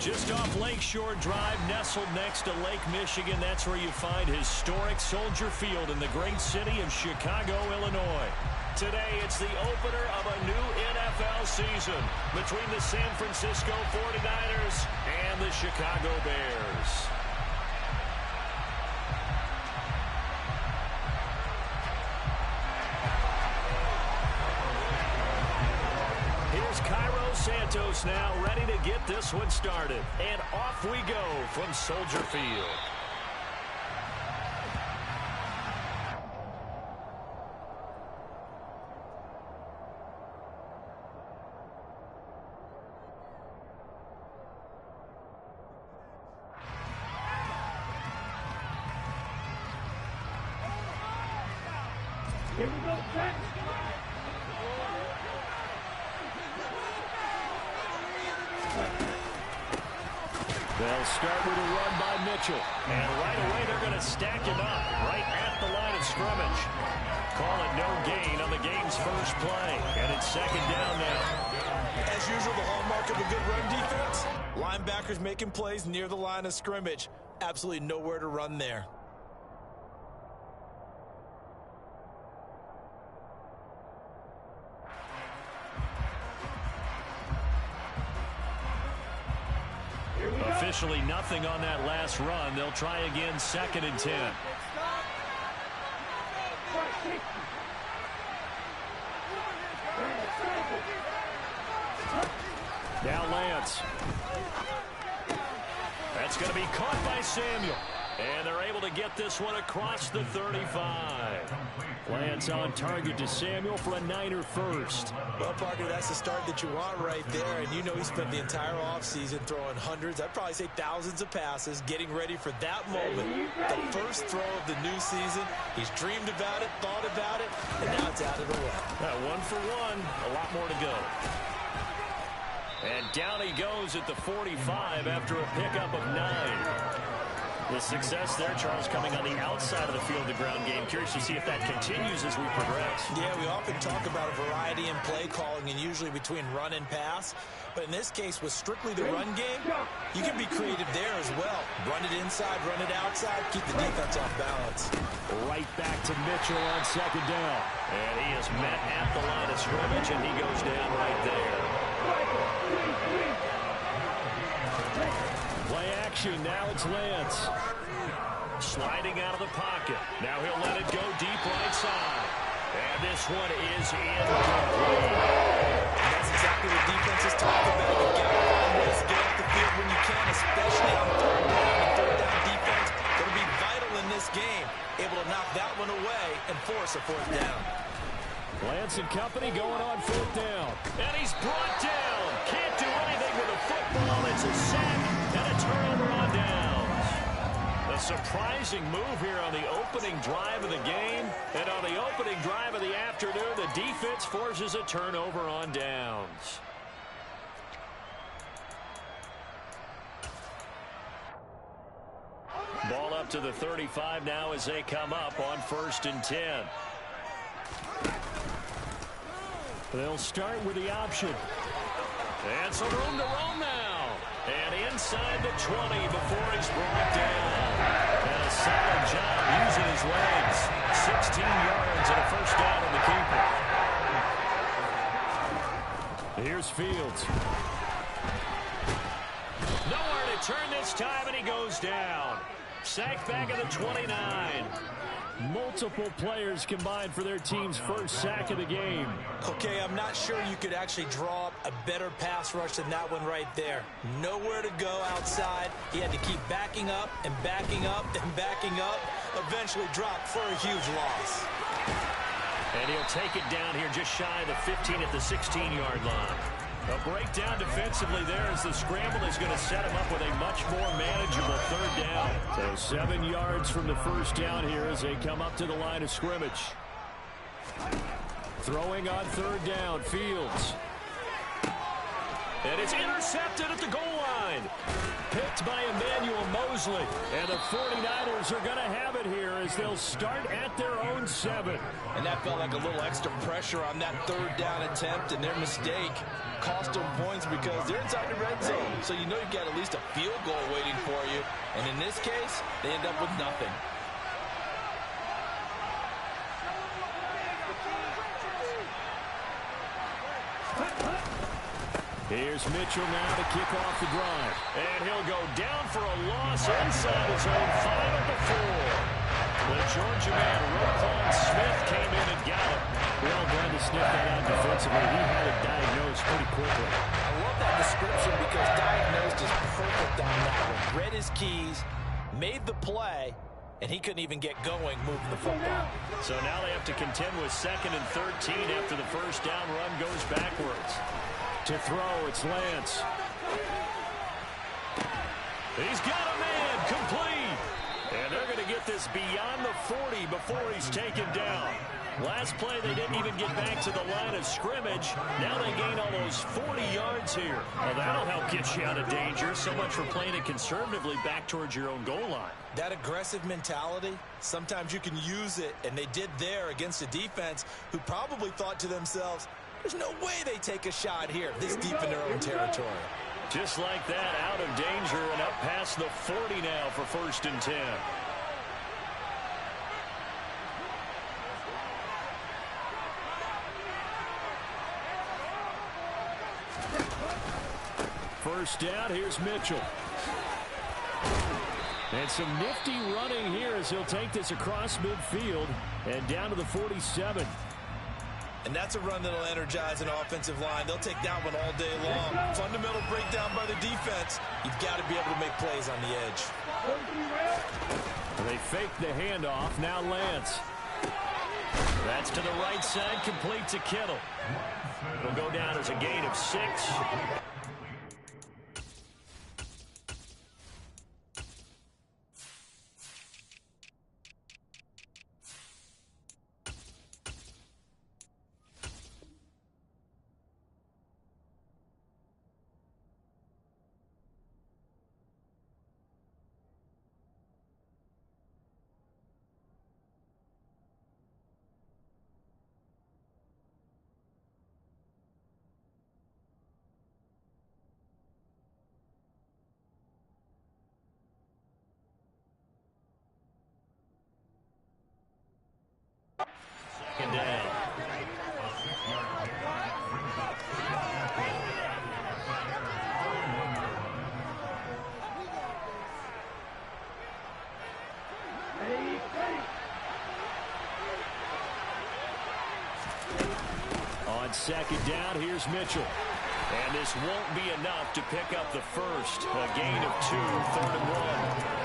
Just off Lakeshore Drive, nestled next to Lake Michigan. That's where you find historic Soldier Field in the great city of Chicago, Illinois. Today, it's the opener of a new NFL season between the San Francisco 49ers and the Chicago Bears. Here's Cairo Santos now, ready to get this one started. And off we go from Soldier Field. Here we go, Trent. They'll start with a run by Mitchell. And right away, they're going to stack him up right at the line of scrimmage. Call it no gain on the game's first play. And it's second down now. As usual, the hallmark of a good run defense, linebackers making plays near the line of scrimmage. Absolutely nowhere to run there. Officially nothing on that last run. They'll try again, 2nd and 10. Now Lance. That's going to be caught by Samuel. And they're able to get this one across the 35. Lance on target to Samuel for a Niner first. Well, Parker, that's the start that you want right there. And you know he spent the entire offseason throwing hundreds, I'd probably say thousands of passes, getting ready for that moment. The first throw of the new season. He's dreamed about it, thought about it, and now it's out of the way. 1 for 1, a lot more to go. And down he goes at the 45 after a pickup of 9. The success there, Charles, coming on the outside of the field, the ground game. Curious to see if that continues as we progress. Yeah, we often talk about a variety in play calling and usually between run and pass. But in this case, with strictly the run game, you can be creative there as well. Run it inside, run it outside, keep the defense off balance. Right back to Mitchell on 2nd down. And he is met at the line of scrimmage, and he goes down right there. Play action, now it's Lance. Sliding out of the pocket. Now he'll let it go deep right side. And this one is incomplete. That's exactly what defenses talk about. You gotta find ways to get off the field when you can, especially on 3rd down. And 3rd down defense going to be vital in this game. Able to knock that one away and force a 4th down. Lance and company going on 4th down. And he's brought down. Can't do anything with a football. It's a sack and a turnover on downs. A surprising move here on the opening drive of the game. And on the opening drive of the afternoon, the defense forces a turnover on downs. Ball up to the 35 now as they come up on 1st and 10. They'll start with the option. And some room to roam now. And inside the 20 before he's brought down. And a solid job using his legs. 16 yards and a 1st down on the keeper. Here's Fields. Nowhere to turn this time, and he goes down. Sacked back at the 29. Multiple players combined for their team's first sack of the game. Okay, I'm not sure you could actually draw up a better pass rush than that one right there. Nowhere to go outside. He had to keep backing up and backing up and backing up. Eventually dropped for a huge loss. And he'll take it down here just shy of the 15 at the 16-yard line. A breakdown defensively there as the scramble is going to set him up with a much more manageable 3rd down. So 7 yards from the 1st down here as they come up to the line of scrimmage. Throwing on 3rd down, Fields. And it's intercepted at the goal line. Picked by Emmanuel Moses. Mosley. And the 49ers are going to have it here as they'll start at their own 7. And that felt like a little extra pressure on that third down attempt, and their mistake cost them points because they're inside the red zone. So you know you've got at least a field goal waiting for you. And in this case, they end up with nothing. Here's Mitchell now to kick off the drive. And he'll go down for a loss inside his own 5 at the 4. The Georgia man, Roquan Smith, came in and got him. Well, glad to sniff that out defensively. He had it diagnosed pretty quickly. I love that description because diagnosed is perfect on that one. Read his keys, made the play, and he couldn't even get going moving the football. So now they have to contend with 2nd and 13 after the first down run goes backwards. To throw, it's Lance. He's got a man, complete. And they're going to get this beyond the 40 before he's taken down. Last play, they didn't even get back to the line of scrimmage. Now they gain almost 40 yards here. Well, that'll help get you out of danger. So much for playing it conservatively back towards your own goal line. That aggressive mentality, sometimes you can use it, and they did there against a defense who probably thought to themselves, there's no way they take a shot here this deep in their own territory. Just like that, out of danger and up past the 40 now for 1st and 10. First down, here's Mitchell. And some nifty running here as he'll take this across midfield and down to the 47. And that's a run that'll energize an offensive line. They'll take that one all day long. Fundamental breakdown by the defense. You've got to be able to make plays on the edge. They fake the handoff. Now Lance. That's to the right side, complete to Kittle. It'll go down as a gain of 6. Down. On 2nd down, here's Mitchell. And this won't be enough to pick up the first. A gain of 2, 3rd and 1.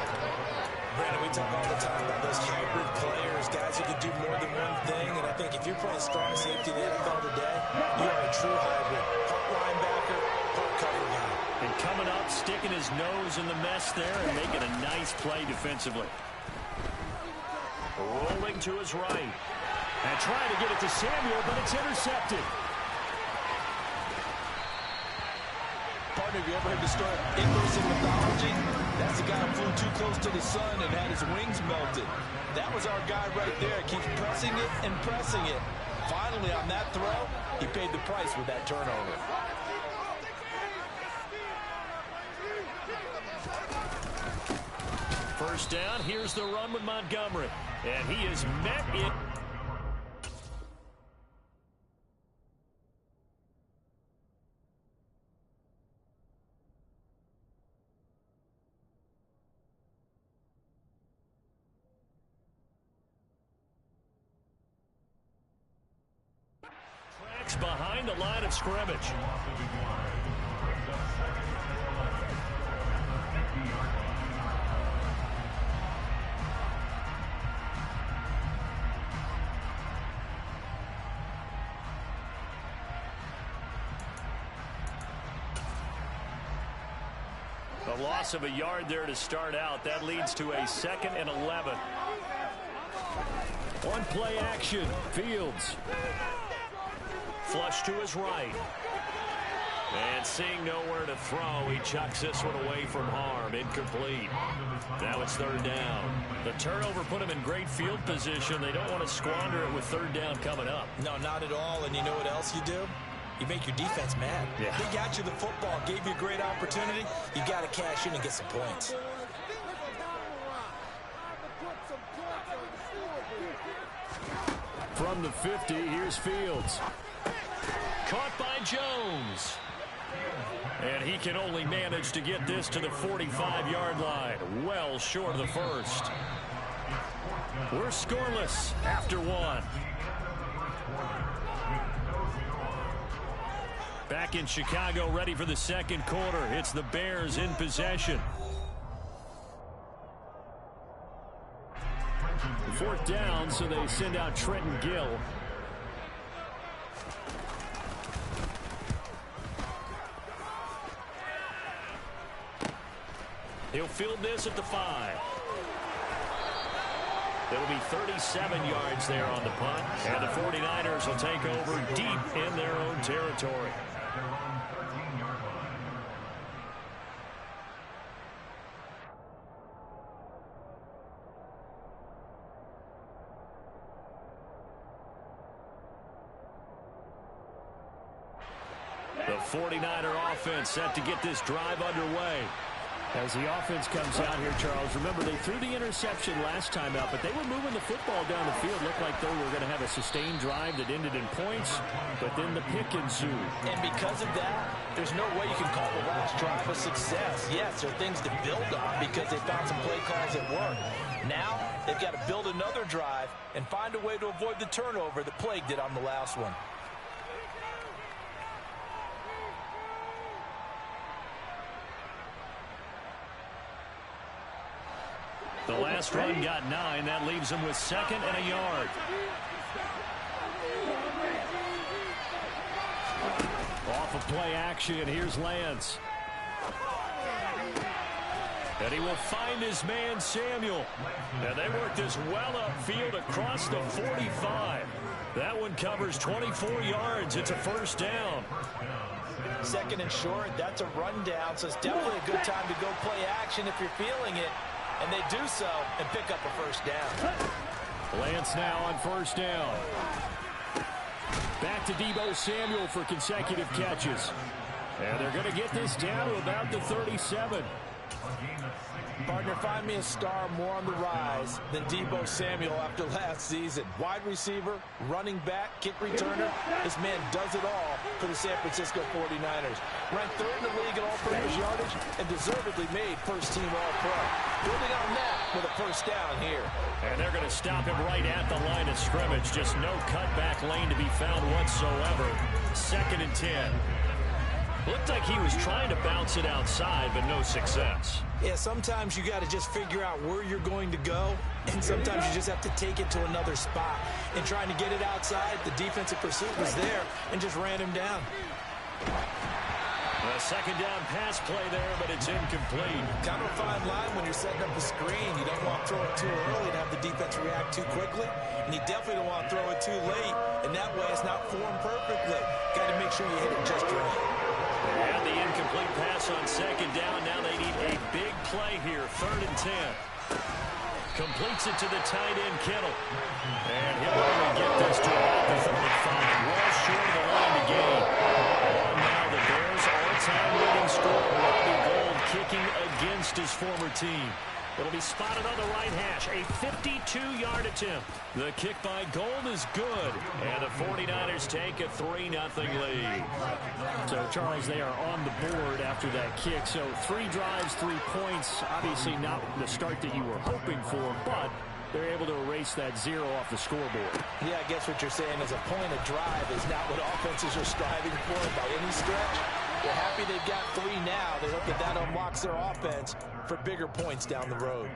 Brandon, we talk all the time about those hybrid players, guys who can do more than one thing. And I think if you're playing strong safety in the NFL today, you are a true hybrid. Part linebacker, part cover guy. And coming up, sticking his nose in the mess there and making a nice play defensively. Rolling to his right. And trying to get it to Samuel, but it's intercepted. Partner, have you ever heard the story of Icarus in mythology? That's the guy who flew too close to the sun and had his wings melted. That was our guy right there. Keeps pressing it and pressing it. Finally, on that throw, he paid the price with that turnover. First down, here's the run with Montgomery. And he is met in. Behind the line of scrimmage. The loss of a yard there to start out. That leads to a 2nd and 11. One play action. Fields. Flush to his right. And seeing nowhere to throw, he chucks this one away from harm. Incomplete. Now it's third down. The turnover put him in great field position. They don't want to squander it with third down coming up. No, not at all. And you know what else you do? You make your defense mad. Yeah. They got you the football, gave you a great opportunity. You got to cash in and get some points. From the 50, here's Fields. Caught by Jones. And he can only manage to get this to the 45-yard line. Well short of the first. We're scoreless after one. Back in Chicago, ready for the second quarter. It's the Bears in possession. Fourth down, so they send out Trenton Gill. He'll field this at the 5. It'll be 37 yards there on the punt. And the 49ers will take over deep in their own territory. The 49er offense set to get this drive underway. As the offense comes out here, Charles, remember they threw the interception last time out, but they were moving the football down the field. Looked like they were going to have a sustained drive that ended in points, but then the pick ensued. And because of that, there's no way you can call the last drive a success. Yes, there are things to build on because they found some play calls that work. Now, they've got to build another drive and find a way to avoid the turnover that plagued it on the last one. The last run got 9. That leaves him with second and a yard. Off of play action, here's Lance. And he will find his man, Samuel. And they work this well upfield across the 45. That one covers 24 yards. It's a first down. Second and short, that's a rundown, so it's definitely a good time to go play action if you're feeling it. And they do so and pick up a first down. Lance now on first down. Back to Deebo Samuel for consecutive catches. And they're going to get this down to about the 37. Partner, find me a star more on the rise than Deebo Samuel after last season. Wide receiver, running back, kick returner. This man does it all for the San Francisco 49ers. Ranked third in the league in all-purpose yardage and deservedly made first-team All-Pro. Building on that with a first down here. And they're going to stop him right at the line of scrimmage. Just no cutback lane to be found whatsoever. Second and 10. Looked like he was trying to bounce it outside, but no success. Yeah, sometimes you got to just figure out where you're going to go, and sometimes you just have to take it to another spot. And trying to get it outside, the defensive pursuit was there and just ran him down. A second down pass play there, but it's incomplete. Kind of a fine line when you're setting up a screen. You don't want to throw it too early and have the defense react too quickly, and you definitely don't want to throw it too late, and that way it's not formed perfectly. Got to make sure you hit it just right. And the incomplete pass on second down. Now they need a big play here. Third and 10. Completes it to the tight end, Kittle. And he'll only get this to about the 35. Well short of the line to gain. And now the Bears all-time leading scorer, Robbie Gould, kicking against his former team. It'll be spotted on the right hash. A 52-yard attempt. The kick by Gould is good. And the 49ers take a 3-0 lead. So, Charles, they are on the board after that kick. So, 3 drives, 3 points. Obviously not the start that you were hoping for, but they're able to erase that 0 off the scoreboard. Yeah, I guess what you're saying is a point of drive is not what offenses are striving for by any stretch. They're happy they've got 3 now. They hope that unlocks their offense for bigger points down the road.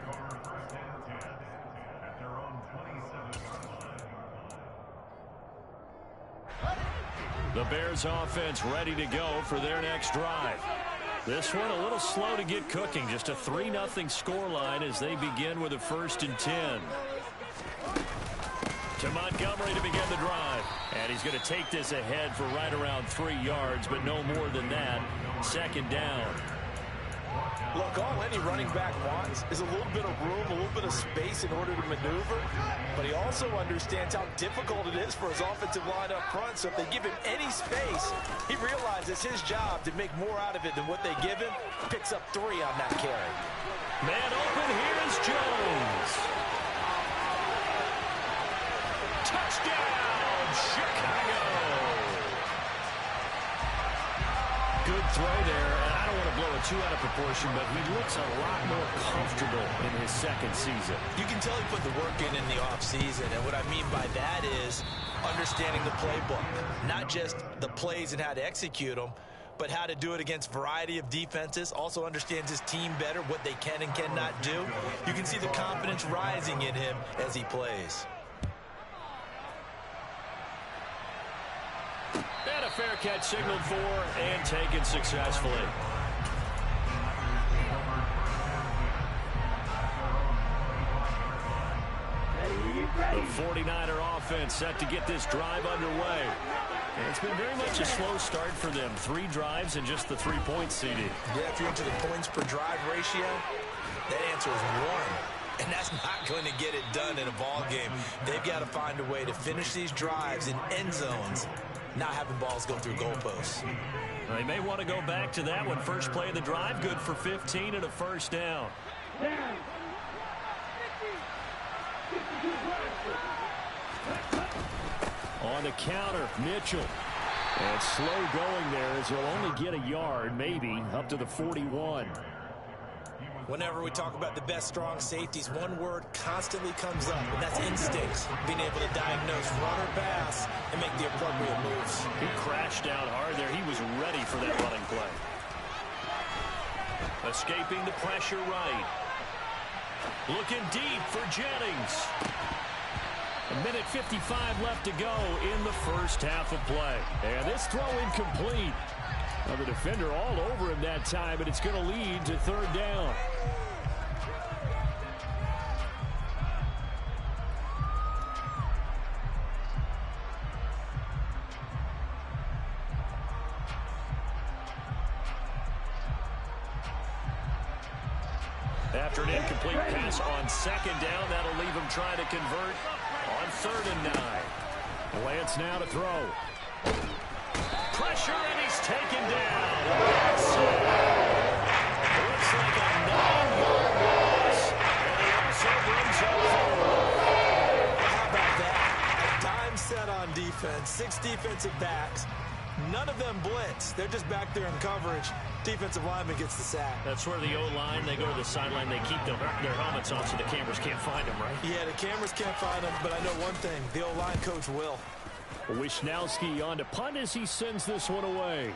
The Bears offense ready to go for their next drive. This one a little slow to get cooking. Just a 3-0 scoreline as they begin with a 1st and 10. To Montgomery to begin the drive. And he's going to take this ahead for right around 3 yards, but no more than that. Second down. Look, all any running back wants is a little bit of room, a little bit of space in order to maneuver. But he also understands how difficult it is for his offensive line up front. So if they give him any space, he realizes his job to make more out of it than what they give him. Picks up 3 on that carry. Man open, here is Jones. Touchdown, Chicago. Good throw there, and I don't want to blow it too out of proportion, but he looks a lot more comfortable in his second season. You can tell he put the work in the offseason, and what I mean by that is understanding the playbook. Not just the plays and how to execute them, but how to do it against a variety of defenses. Also understands his team better, what they can and cannot do. You can see the confidence rising in him as he plays. And a fair catch signaled for and taken successfully. The 49er offense set to get this drive underway. And it's been very much a slow start for them. 3 drives and just the 3 points, CD. Yeah, if you're into the points per drive ratio, that answer is 1. And that's not going to get it done in a ball game. They've got to find a way to finish these drives in end zones, not having balls go through goalposts. Well, they may want to go back to that one. First play of the drive, good for 15 and a first down. On the counter, Mitchell. And slow going there as he'll only get a yard, maybe, up to the 41. Whenever we talk about the best strong safeties, one word constantly comes up, and that's instincts. Being able to diagnose run or pass and make the appropriate moves. He crashed down hard there. He was ready for that running play. Escaping the pressure right. Looking deep for Jennings. 1:55 left to go in the first half of play. And this throw incomplete. Now the defender all over him that time, but it's going to lead to third down. After an incomplete pass on second down, that'll leave him trying to convert on 3rd and 9. Lance now to throw. Pressure, and he's taken down. Looks like a 9-yard loss. And he also brings up 4. How about that? A dime set on defense. 6 defensive backs. None of them blitz. They're just back there in coverage. Defensive lineman gets the sack. That's where the O-line, they go to the sideline, they keep their helmets on so the cameras can't find them, right? Yeah, the cameras can't find them, but I know one thing. The O-line coach will. Wisnowski on to punt as he sends this one away.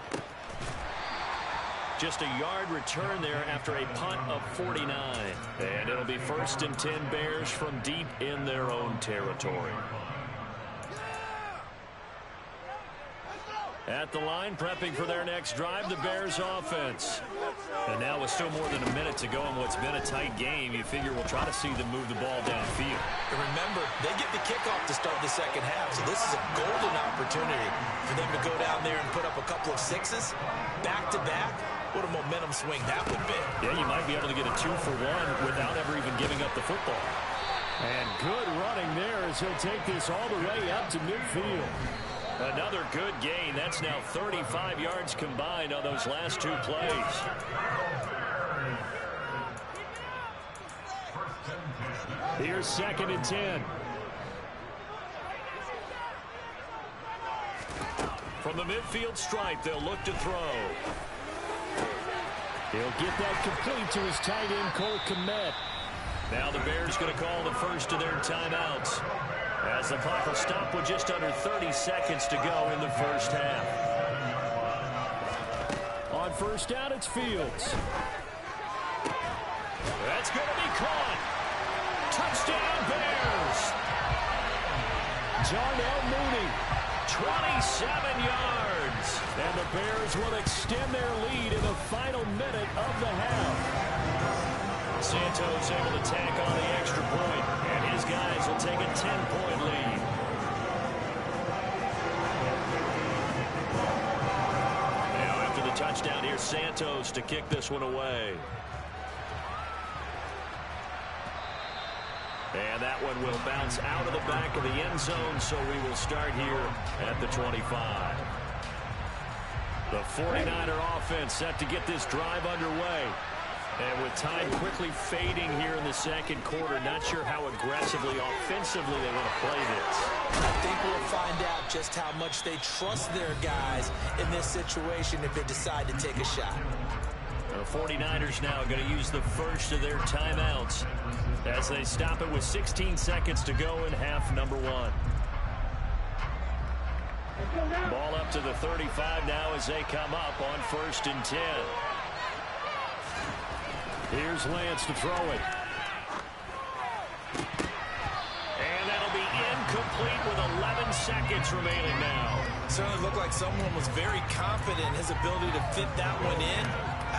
Just a yard return there after a punt of 49. And it'll be 1st and 10 Bears from deep in their own territory. At the line, prepping for their next drive, the Bears offense. And now with still more than a minute to go in what's been a tight game, you figure we'll try to see them move the ball downfield. And remember, they get the kickoff to start the second half, so this is a golden opportunity for them to go down there and put up a couple of 6s back-to-back. What a momentum swing that would be. Yeah, you might be able to get a 2-for-1 without ever even giving up the football. And good running there as he'll take this all the way up to midfield. Another good gain. That's now 35 yards combined on those last 2 plays. Here's 2nd and 10. From the midfield stripe, they'll look to throw. He'll get that complete to his tight end, Cole Kmet. Now the Bears going to call the first of their timeouts, as the clock will stop with just under 30 seconds to go in the first half. On first down, it's Fields. That's going to be caught. Touchdown, Bears. Darnell Mooney, 27 yards. And the Bears will extend their lead in the final minute of the half. Santos able to tack on the extra point, and his guys will take a 10-point lead. touchdown. Here's Santos to kick this one away. And that one will bounce out of the back of the end zone, so we will start here at the 25. The 49er offense set to get this drive underway. And with time quickly fading here in the second quarter, not sure how aggressively, offensively they want to play this. I think we'll find out just how much they trust their guys in this situation if they decide to take a shot. The 49ers now going to use the first of their timeouts as they stop it with 16 seconds to go in half number one. Ball up to the 35 now as they come up on 1st and 10. Here's Lance to throw it. And that'll be incomplete with 11 seconds remaining now. Certainly looked like someone was very confident in his ability to fit that one in.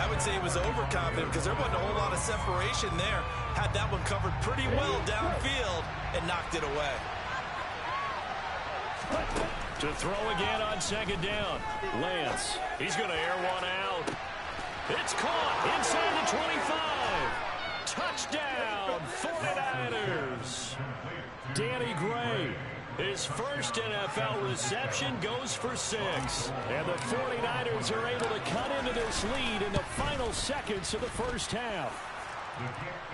I would say he was overconfident because there wasn't a whole lot of separation there. Had that one covered pretty well downfield and knocked it away. To throw again on 2nd down. Lance, he's going to air one out. It's caught inside the 25. Touchdown, 49ers. Danny Gray, his first NFL reception, goes for 6. And the 49ers are able to cut into this lead in the final seconds of the first half.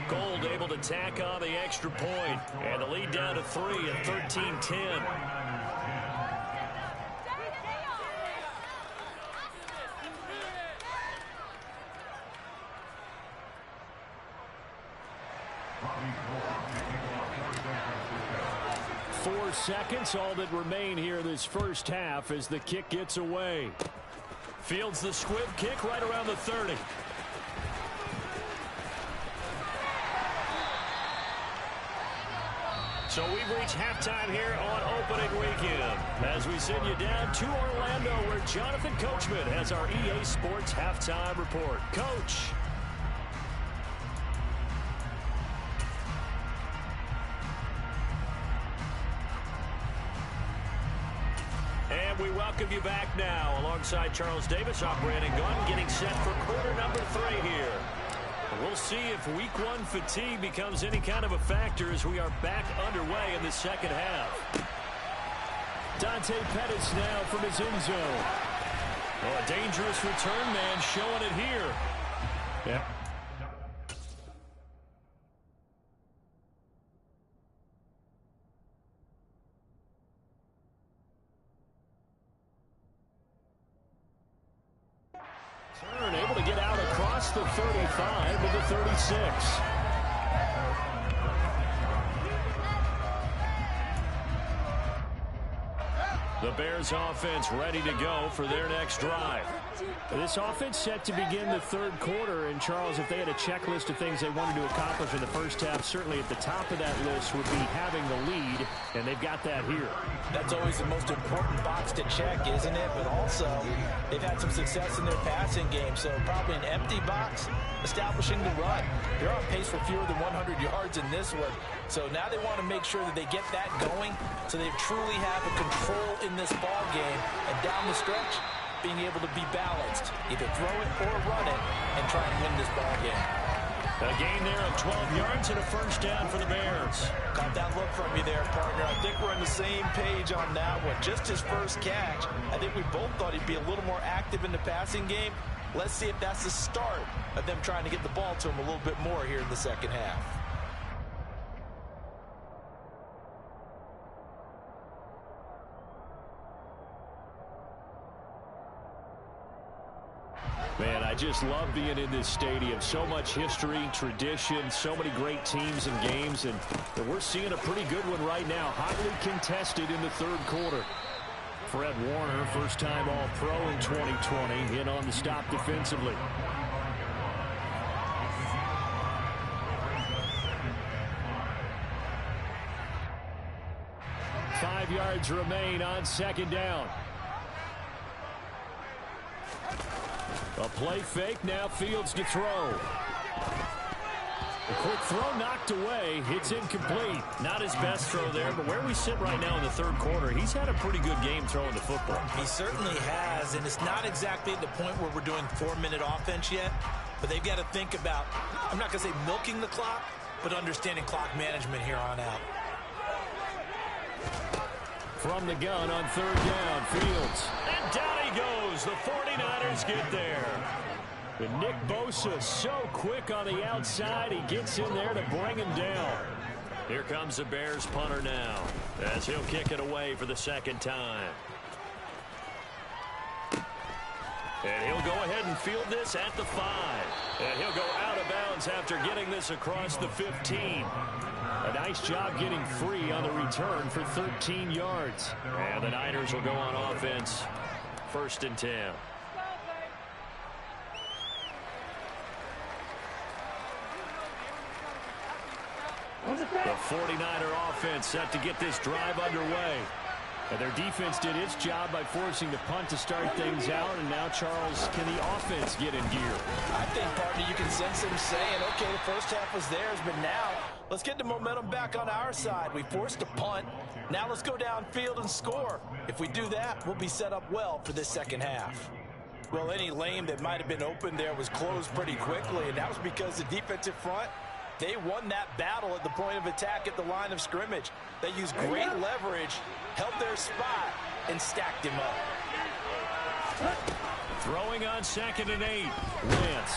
Gold able to tack on the extra point. And the lead down to 3 at 13-10. Four seconds, all that remain here this first half as the kick gets away. Fields the squib kick right around the 30. So we've reached halftime here on opening weekend as we send you down to Orlando where Jonathan Coachman has our EA Sports halftime report. Coach. And we welcome you back now alongside Charles Davis, our Brandon Gunn, getting set for quarter number 3 here. We'll see if week 1 fatigue becomes any kind of a factor as we are back underway in the second half. Dante Pettis now from his end zone. Oh, a dangerous return man showing it here. Yeah. Turn able to get out across the 35 to the 36. The Bears offense ready to go for their next drive. This offense set to begin the third quarter, and Charles, if they had a checklist of things they wanted to accomplish in the first half, certainly at the top of that list would be having the lead, and they've got that here. That's always the most important box to check, isn't it? But also, they've had some success in their passing game, so probably an empty box establishing the run. They're on pace for fewer than 100 yards in this one, so now they want to make sure that they get that going so they truly have a control in this ball game, and down the stretch, being able to be balanced, either throw it or run it, and try and win this ball game. A gain there of 12 yards and a first down for the Bears. Got that look from you there, partner. I think we're on the same page on that one. Just his first catch. I think we both thought he'd be a little more active in the passing game. Let's see if that's the start of them trying to get the ball to him a little bit more here in the second half. Man, I just love being in this stadium. So much history, tradition, so many great teams and games, and we're seeing a pretty good one right now. Hotly contested in the third quarter. Fred Warner, first-time All-Pro in 2020, in on the stop defensively. Five yards remain on second down. A play fake, now Fields to throw. The quick throw knocked away. It's incomplete. Not his best throw there, but where we sit right now in the third quarter, he's had a pretty good game throwing the football. He certainly has, and it's not exactly at the point where we're doing 4-minute offense yet, but they've got to think about, I'm not going to say milking the clock, but understanding clock management here on out. From the gun on third down, Fields. And down he goes. The 49ers get there. And Nick Bosa so quick on the outside. He gets in there to bring him down. Here comes the Bears punter now, as he'll kick it away for the second time. And he'll go ahead and field this at the 5. And he'll go out of bounds after getting this across the 15. A nice job getting free on the return for 13 yards. And the Niners will go on offense. 1st and 10. The 49er offense set to get this drive underway. And their defense did its job by forcing the punt to start things out. And now, Charles, can the offense get in gear? I think, partner, you can sense them saying, okay, the first half was theirs, but now let's get the momentum back on our side. We forced a punt. Now let's go downfield and score. If we do that, we'll be set up well for this second half. Well, any lane that might have been open there was closed pretty quickly, and that was because the defensive front, they won that battle at the point of attack at the line of scrimmage. They used great leverage, held their spot, and stacked him up. Throwing on 2nd and 8. Lance.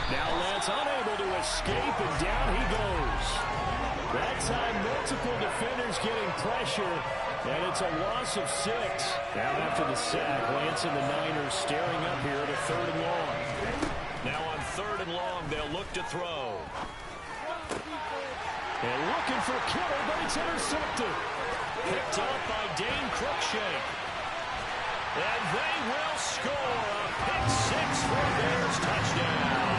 Now Lance unable to escape, and down he goes. That time, multiple defenders getting pressure, and it's a loss of 6. Now after the sack, Lance and the Niners staring up here at a 3rd and long. Now on 3rd and long, they'll look to throw. And looking for Kittle, but it's intercepted. Picked up by Dane Cruikshank. And they will score a pick 6 for Bears touchdown.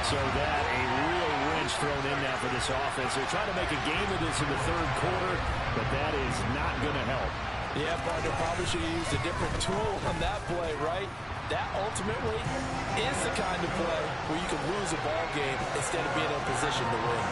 So that a real wrench thrown in now for this offense. They're trying to make a game of this in the third quarter, but that is not going to help. Yeah, partner, probably should have used a different tool on that play, right? That ultimately is the kind of play where you can lose a ball game instead of being in a position to win.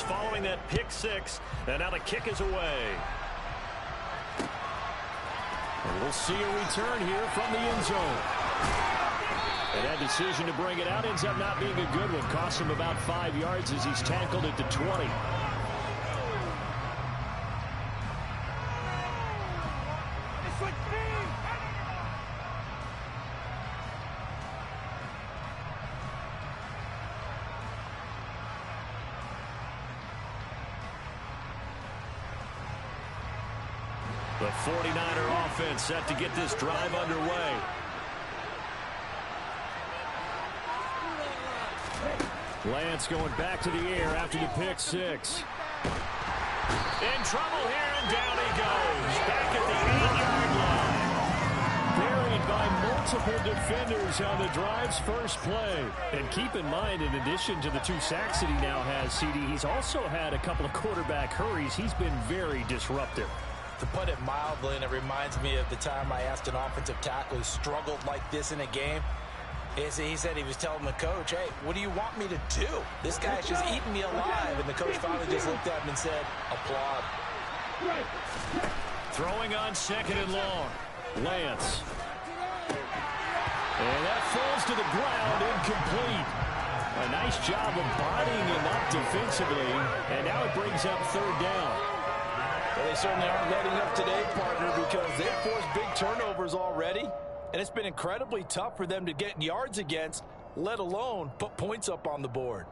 Following that pick 6, and now the kick is away. And we'll see a return here from the end zone. And that decision to bring it out ends up not being a good one. Costs him about 5 yards as he's tackled at the 20. The 49er offense set to get this drive underway. Lance going back to the air after the pick 6. In trouble here, and down he goes. Back at the 8-yard line. Buried by multiple defenders on the drive's first play. And keep in mind, in addition to the 2 sacks that he now has, CD, he's also had a couple of quarterback hurries. He's been very disruptive. To put it mildly, and it reminds me of the time I asked an offensive tackle who struggled like this in a game. He said he was telling the coach, hey, what do you want me to do? This guy's just eating me alive. And the coach finally just looked at him and said, applaud. Throwing on 2nd and long. Lance. And that falls to the ground, incomplete. A nice job of bodying him up defensively. And now it brings up 3rd down. Well, they certainly aren't letting up today, partner, because they've forced big turnovers already, and it's been incredibly tough for them to get yards against, let alone put points up on the board.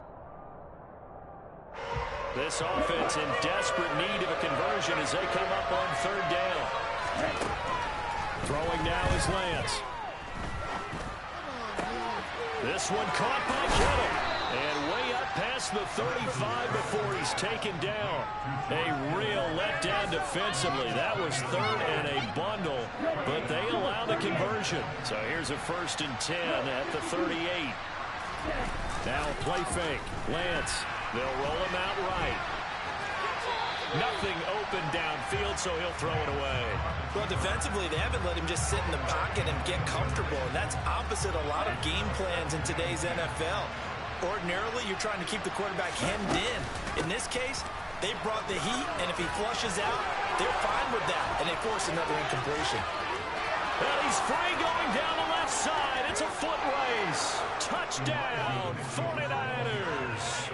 This offense in desperate need of a conversion as they come up on 3rd down. Throwing now is Lance. This one caught by Kittle. And way up past the 35 before he's taken down. A real letdown defensively. That was third and a bundle, but they allow the conversion. So here's a 1st and 10 at the 38. Now a play fake. Lance, they'll roll him out right. Nothing open downfield, so he'll throw it away. Well, defensively, they haven't let him just sit in the pocket and get comfortable, and that's opposite a lot of game plans in today's NFL. Ordinarily, you're trying to keep the quarterback hemmed in. In this case, they brought the heat, and if he flushes out, they're fine with that, and they force another incompletion. And he's free going down the left side. It's a foot race. Touchdown, 49ers.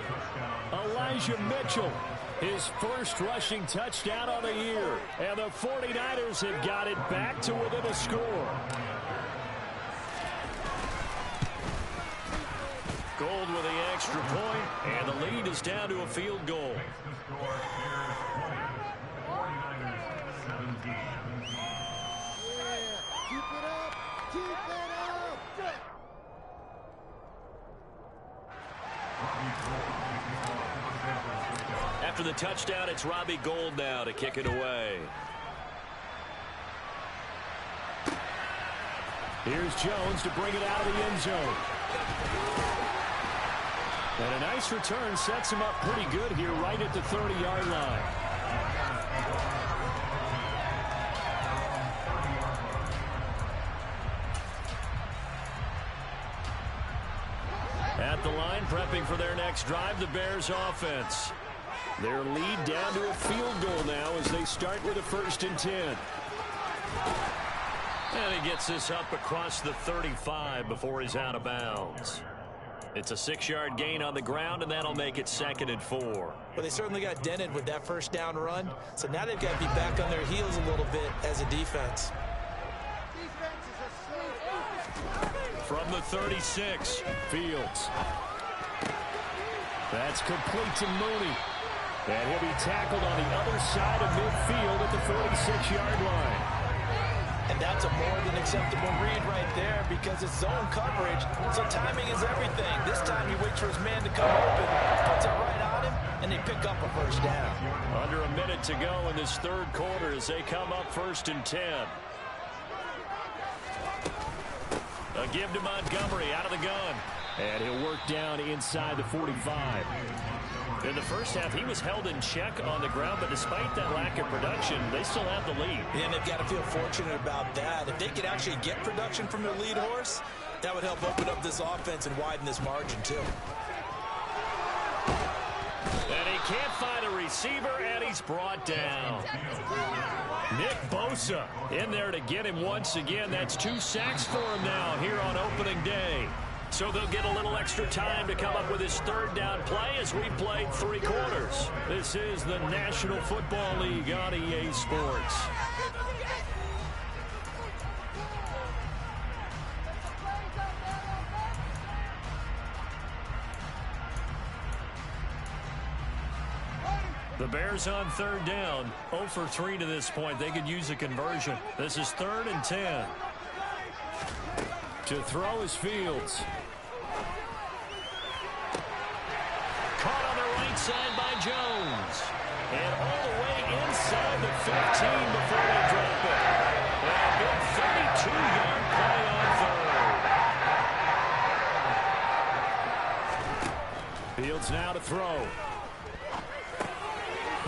Elijah Mitchell, his first rushing touchdown on the year. And the 49ers have got it back to within a score. Gold with the extra point, and the lead is down to a field goal. After the touchdown, it's Robbie Gould now to kick it away. Here's Jones to bring it out of the end zone. And a nice return sets him up pretty good here right at the 30-yard line. At the line, prepping for their next drive, the Bears offense. Their lead down to a field goal now as they start with a 1st and 10. And he gets this up across the 35 before he's out of bounds. It's a 6-yard gain on the ground, and that'll make it 2nd and 4. Well, they certainly got dented with that first down run, so now they've got to be back on their heels a little bit as a defense. From the 36, Fields. That's complete to Mooney. And he'll be tackled on the other side of midfield at the 46-yard line. And that's a more than acceptable read right there because it's zone coverage, so timing is everything. This time he waits for his man to come open, puts it right on him, and they pick up a 1st down. Under a minute to go in this 3rd quarter as they come up 1st and 10. A give to Montgomery out of the gun. And he'll work down inside the 45. In the first half, he was held in check on the ground, but despite that lack of production, they still have the lead. And they've got to feel fortunate about that. If they could actually get production from their lead horse, that would help open up this offense and widen this margin, too. And he can't find a receiver, and he's brought down. Nick Bosa in there to get him once again. That's 2 sacks for him now here on opening day. So they'll get a little extra time to come up with his 3rd down play as we've played 3 quarters. This is the National Football League on EA Sports. The Bears on 3rd down, 0 for 3 to this point. They could use a conversion. This is 3rd and 10. To throw is Fields. Caught on the right side by Jones. And all the way inside the 15 before they drop it. And a big 32-yard play on 3rd. Fields now to throw.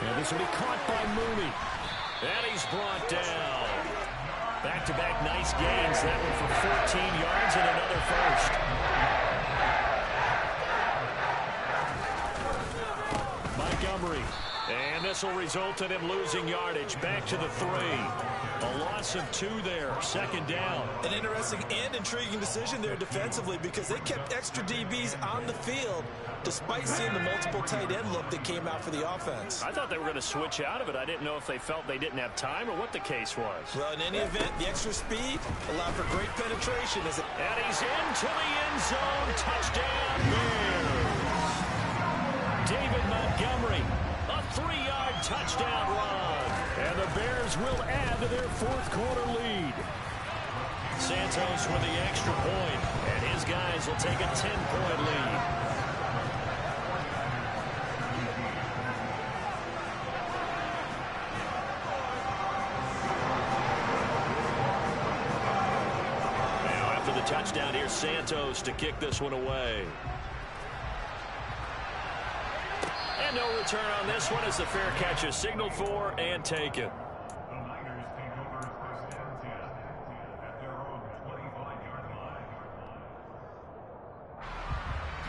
And this will be caught by Mooney. And he's brought down. Back-to-back nice gains. That one for 14 yards and another 1st. Montgomery. And this will result in him losing yardage. Back to the 3. A loss of 2 there. 2nd down. An interesting and intriguing decision there defensively because they kept extra DBs on the field despite seeing the multiple tight end look that came out for the offense. I thought they were going to switch out of it. I didn't know if they felt they didn't have time or what the case was. Well, in any event, the extra speed allowed for great penetration. And he's into the end zone. Touchdown, Bears. David Montgomery, a 3-yard touchdown run. And the Bears will add to their 4th quarter lead. Santos with the extra point, and his guys will take a 10-point lead. touchdown. Here's Santos to kick this one away. And no return on this one as the fair catch is signaled for and taken.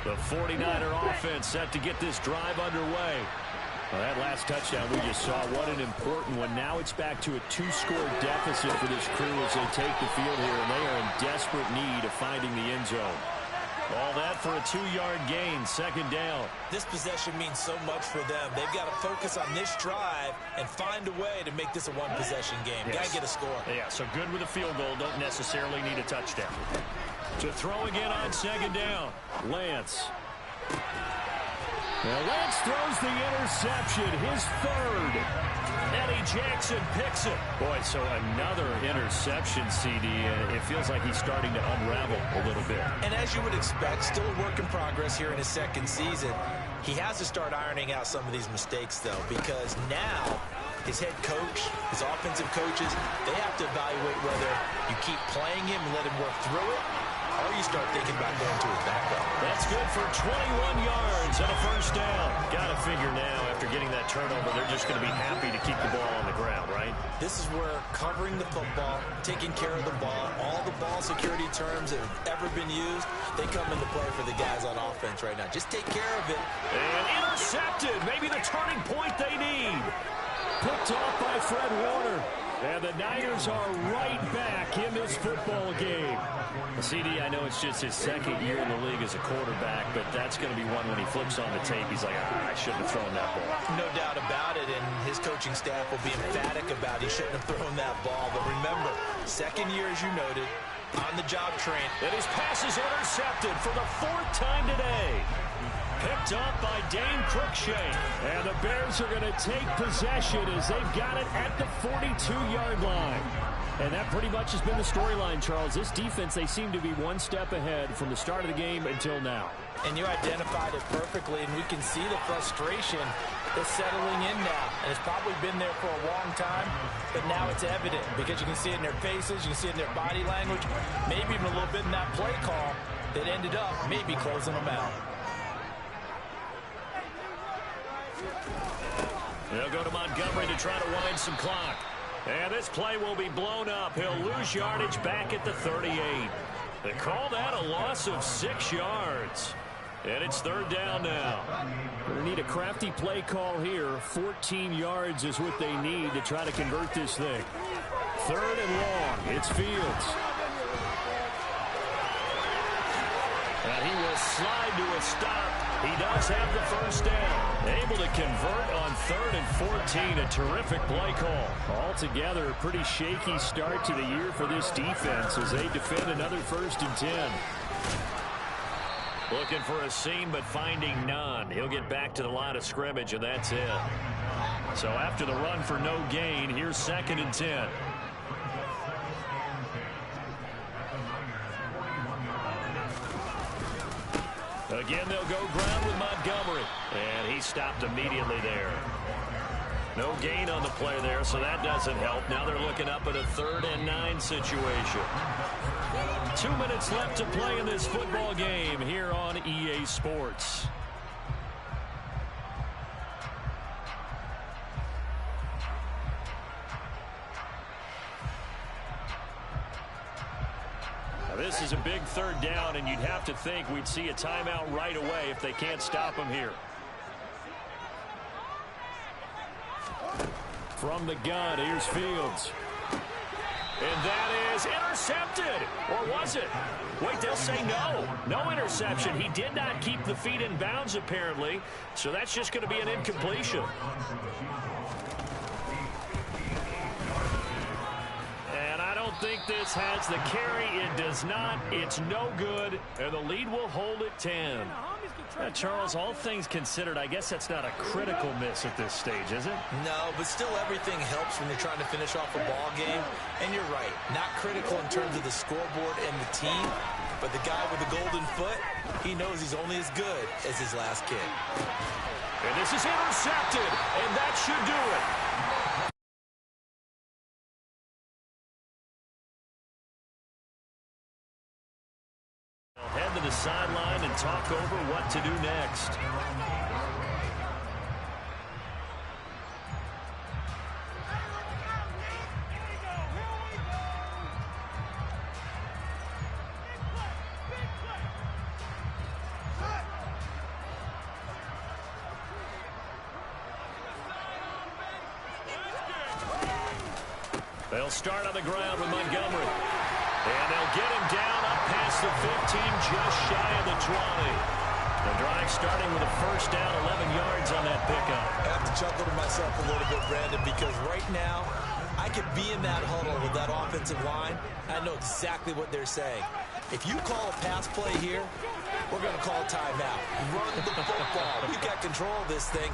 The 49er offense set to get this drive underway. Well, that last touchdown we just saw, what an important one. Now it's back to a 2-score deficit for this crew as they take the field here, and they are in desperate need of finding the end zone. All that for a 2-yard gain, second down. This possession means so much for them. They've got to focus on this drive and find a way to make this a one-possession game. Yes. Got to get a score. Yeah, so good with a field goal. Don't necessarily need a touchdown. To throw again on second down, Lance. Now Lance throws the interception, his third. Eddie Jackson picks it. Boy, so another interception, CD. It feels like he's starting to unravel a little bit. And as you would expect, still a work in progress here in his second season. He has to start ironing out some of these mistakes, though, because now his head coach, his offensive coaches, they have to evaluate whether you keep playing him and let him work through it, or you start thinking about going to his backup. That's good for 21 yards and a first down. Got to figure now, after getting that turnover, they're just going to be happy to keep the ball on the ground, right? This is where covering the football, taking care of the ball, all the ball security terms that have ever been used, they come into play for the guys on offense right now. Just take care of it. And intercepted. Maybe the turning point they need. Picked off by Fred Warner. And the Niners are right back in this football game. CD, I know it's just his second year in the league as a quarterback, but that's going to be one when he flips on the tape. He's like, I shouldn't have thrown that ball. No doubt about it, and his coaching staff will be emphatic about he shouldn't have thrown that ball. But remember, second year, as you noted, on-the-job train. And his pass is intercepted for the 4th time today. Picked up by Dane Cruikshank. And the Bears are going to take possession as they've got it at the 42-yard line. And that pretty much has been the storyline, Charles. This defense, they seem to be one step ahead from the start of the game until now. And you identified it perfectly, and we can see the frustration that's settling in now. And it's probably been there for a long time, but now it's evident because you can see it in their faces, you can see it in their body language, maybe even a little bit in that play call that ended up maybe closing them out. They'll go to Montgomery to try to wind some clock. And this play will be blown up. He'll lose yardage back at the 38. They call that a loss of 6 yards. And it's third down now. They need a crafty play call here. 14 yards is what they need to try to convert this thing. Third and long. It's Fields. And he will slide to a stop. He does have the first down. Able to convert on 3rd and 14. A terrific play call. Altogether, a pretty shaky start to the year for this defense as they defend another 1st and 10. Looking for a seam, but finding none. He'll get back to the line of scrimmage, and that's it. So after the run for no gain, here's 2nd and 10. Again, they'll go ground with Montgomery. And he stopped immediately there. No gain on the play there, so that doesn't help. Now they're looking up at a 3rd and 9 situation. 2 minutes left to play in this football game here on EA Sports. This is a big 3rd down, and you'd have to think we'd see a timeout right away if they can't stop him here. From the gun, here's Fields. And that is intercepted. Or was it? Wait, they'll say no. No interception. He did not keep the feet in bounds, apparently. So that's just going to be an incompletion. I think this has the carry. It does not. It's no good. And the lead will hold at 10. Charles, all things considered, I guess that's not a critical miss at this stage, is it? No, but still everything helps when you're trying to finish off a ball game. And you're right. Not critical in terms of the scoreboard and the team. But the guy with the golden foot, he knows he's only as good as his last kick. And this is intercepted. And that should do it. sideline and talk over what to do next. They'll start on the ground with Montgomery. And they'll get him down up past the 15, just shy of the 20. The drive starting with a first down, 11 yards on that pickup. I have to chuckle to myself a little bit, Brandon, because right now I could be in that huddle with that offensive line. I know exactly what they're saying. If you call a pass play here, we're going to call a timeout. Run the football. We've got control of this thing.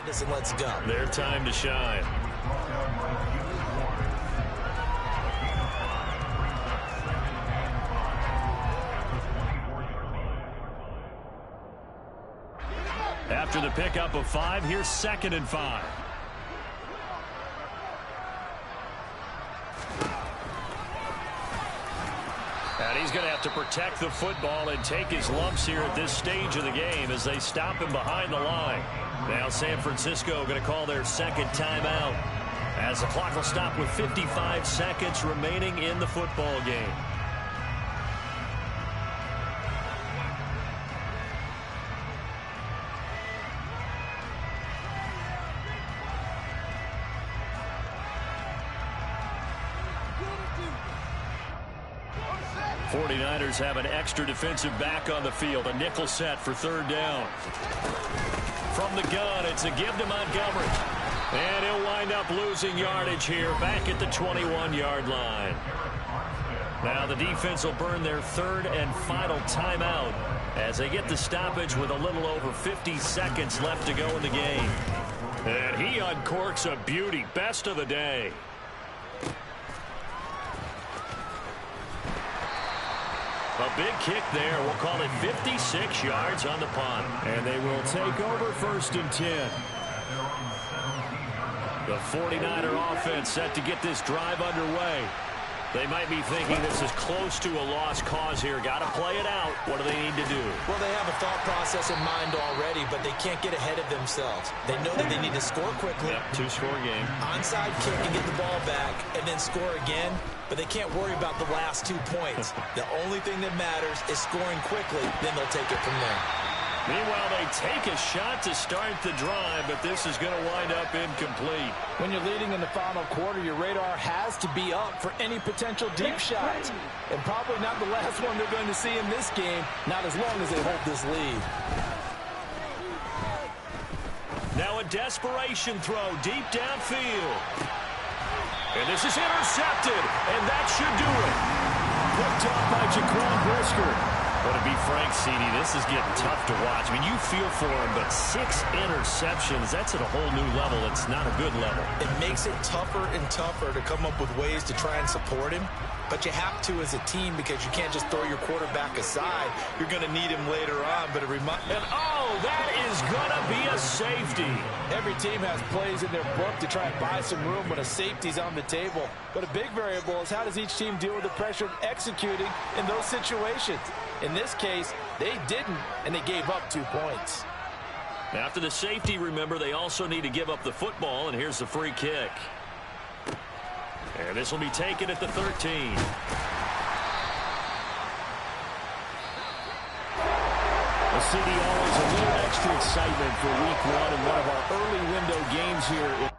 And let's go. Their time to shine. After the pickup of 5, here's 2nd and 5. And he's going to have to protect the football and take his lumps here at this stage of the game as they stop him behind the line. Now San Francisco going to call their 2nd timeout as the clock will stop with 55 seconds remaining in the football game. '49ers have an extra defensive back on the field, a nickel set for 3rd down. From the gun, it's a give to Montgomery. And he'll wind up losing yardage here back at the 21-yard line. Now the defense will burn their 3rd and final timeout as they get the stoppage with a little over 50 seconds left to go in the game. And he uncorks a beauty. Best of the day. A big kick there. We'll call it 56 yards on the punt. And they will take over 1st and 10. The 49er offense set to get this drive underway. They might be thinking this is close to a lost cause here. Got to play it out. What do they need to do? Well, they have a thought process in mind already, but they can't get ahead of themselves. They know that they need to score quickly. Yep, 2-score game. Onside kick and get the ball back and then score again. But they can't worry about the last 2 points. The only thing that matters is scoring quickly. Then they'll take it from there. Meanwhile, they take a shot to start the drive, but this is going to wind up incomplete. When you're leading in the final quarter, your radar has to be up for any potential deep shots. And probably not the last one they're going to see in this game, not as long as they hold this lead. Now a desperation throw deep downfield. And this is intercepted, and that should do it. Picked up by Jaquan Brisker. Well, to be frank, CD, this is getting tough to watch. I mean, you feel for him, but 6 interceptions, that's at a whole new level. It's not a good level. It makes it tougher and tougher to come up with ways to try and support him. But you have to as a team because you can't just throw your quarterback aside. You're going to need him later on. But and that is going to be a safety. Every team has plays in their book to try and buy some room when a safety's on the table. But a big variable is how does each team deal with the pressure of executing in those situations. In this case, they didn't, and they gave up 2 points. After the safety, remember, they also need to give up the football, and here's the free kick. And this will be taken at the 13. Well, CD, always a little extra excitement for week 1 and one of our early window games here.